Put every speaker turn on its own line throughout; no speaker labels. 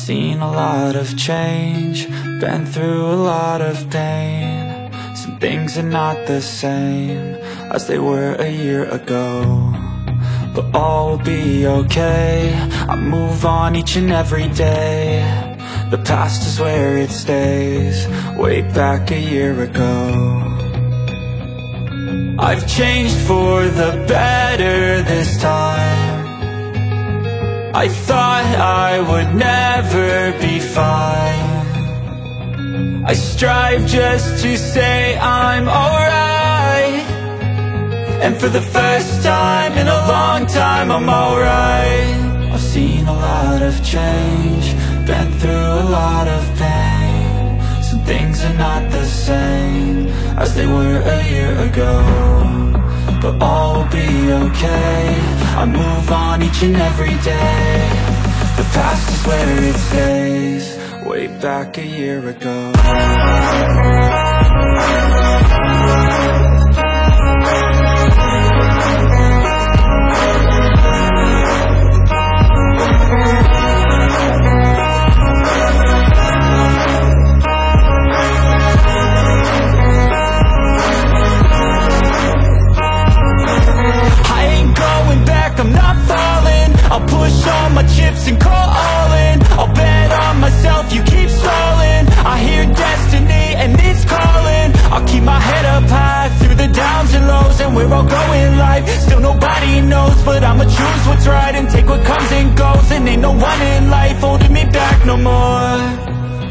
seen a lot of change, been through a lot of pain. Some things are not the same as they were a year ago, but all will be okay. I move on each and every day. The past is where it stays, way back a year ago. I've changed for the better this time. I thought I would never be fine. I strive just to say I'm alright, and for the first time in a long time I'm alright. I've seen a lot of change, been through a lot of pain. Some things are not the same as they were a year ago, but all will be okay. I move on each and every day. The past is where it stays, way back a year ago. I'm not falling, I'll push all my chips and call all in. I'll bet on myself, you keep stalling. I hear destiny and it's calling. I'll keep my head up high through the downs and lows, and we're all going life. Still nobody knows, but I'ma choose what's right and take what comes and goes. And ain't no one in life holding me back no more.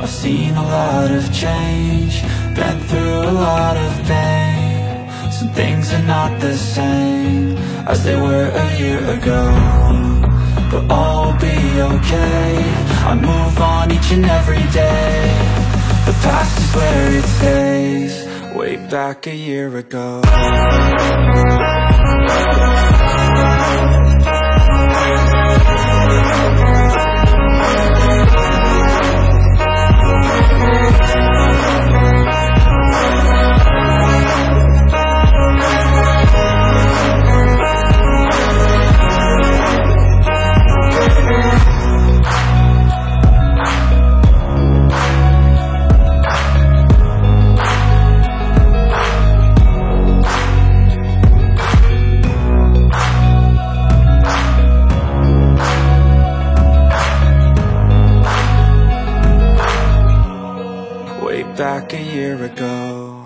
I've seen a lot of change, been through a lot of pain. Some things are not the same as they were a year ago, but all will be okay. I move on each and every day. The past is where it stays, way back a year ago. Back a year ago.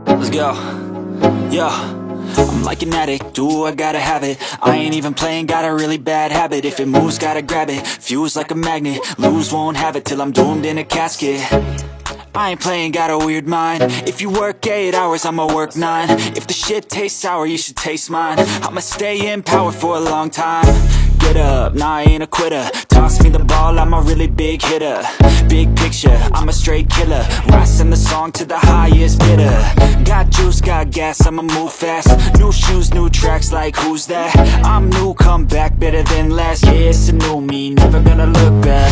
Let's go. Yo, I'm like an addict, do I gotta have it. I ain't even playing, got a really bad habit. If it moves, gotta grab it, fuse like a magnet. Lose, won't have it till I'm doomed in a casket. I ain't playing, got a weird mind. If you work 8 hours, I'ma work 9. If the shit tastes sour, you should taste mine. I'ma stay in power for a long time. Get up, nah, I ain't a quitter. Toss me the ball, I'm a really big hitter. Big picture, I'm a straight killer. Rising the song to the highest bidder. Got juice, got gas, I'ma move fast. New shoes, new tracks, like who's that? I'm new, come back, better than last. Yeah, it's a new me, never gonna look back.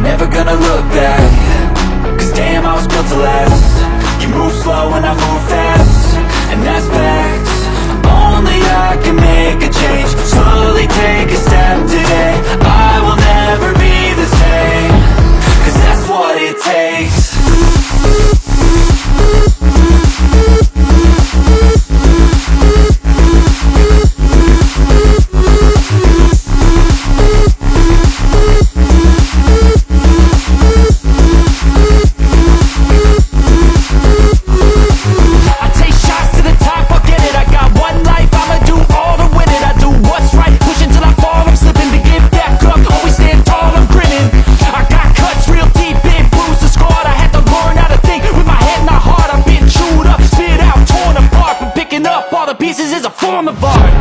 Never gonna look back, 'cause damn, I was built to last. You move slow and I move fast, and that's facts. Only I can make a change. Slowly take a step today. I will never be the same, 'cause that's what it takes. Pieces is a form of art.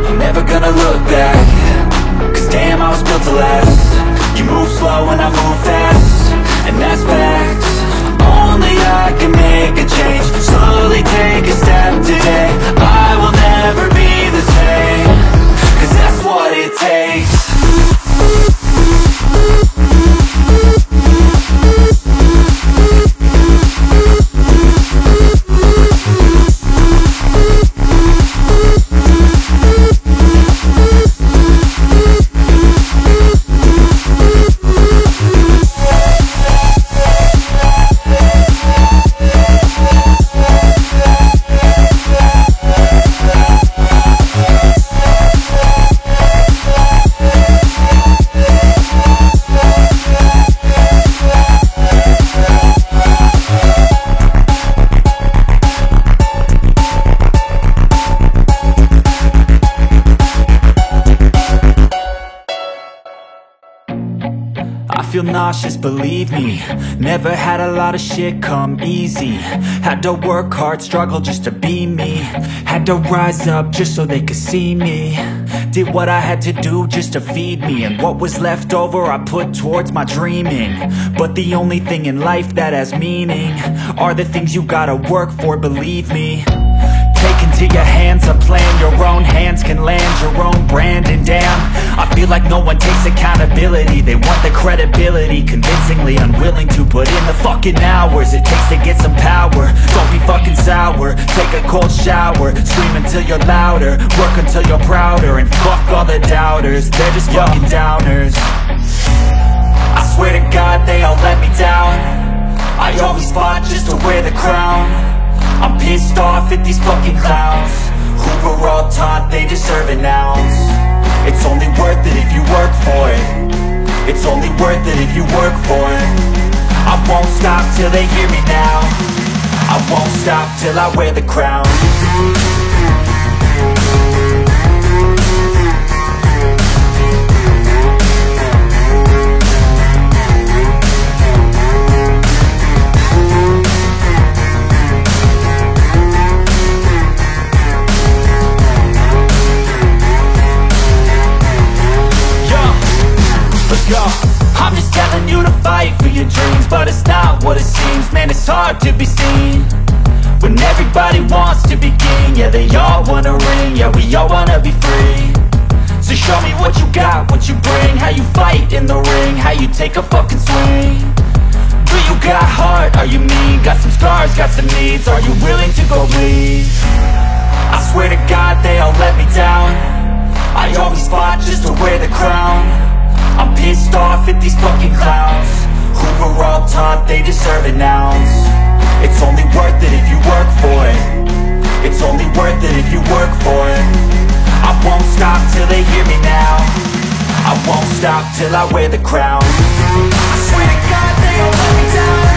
I'm never gonna look back, 'cause damn, I was built to last. You move slow and I move fast, and that's facts. Only I can make a change. Slowly take a step today. I will never be the same, 'cause that's what it takes. feel nauseous, believe me. Never had a lot of shit come easy. Had to work hard, struggle just to be me. Had to rise up just so they could see me. Did what I had to do just to feed me, and what was left over I put towards my dreaming. But the only thing in life that has meaning are the things you gotta work for, believe me. Take into your hands a plan, your own hands can land your own brand. And damn, I feel like no one takes accountability. They want the credibility, convincingly unwilling to put in the fucking hours it takes to get some power. Don't be fucking sour, take a cold shower, scream until you're louder, work until you're prouder. And fuck all the doubters, they're just fucking downers. I swear to God they all let me down. I always fought just to wear the crown. I'm pissed off at these fucking clowns who were all taught they deserve an ounce. It's only worth it if you work for it. It's only worth it if you work for it. I won't stop till they hear me now. I won't stop till I wear the crown. I'm just telling you to fight for your dreams, but it's not what it seems. Man, it's hard to be seen when everybody wants to be king. Yeah, they all wanna ring, yeah, we all wanna be free. So show me what you got, what you bring, how you fight in the ring, how you take a fucking swing. Do you got heart, are you mean? Got some scars, got some needs, are you willing to go bleed? I swear to God they all let me down. I always fought just to wear the crown. I'm pissed off at these fucking clowns who were all taught they deserve an ounce. It's only worth it if you work for it. It's only worth it if you work for it. I won't stop till they hear me now. I won't stop till I wear the crown. I swear to God they all let me down.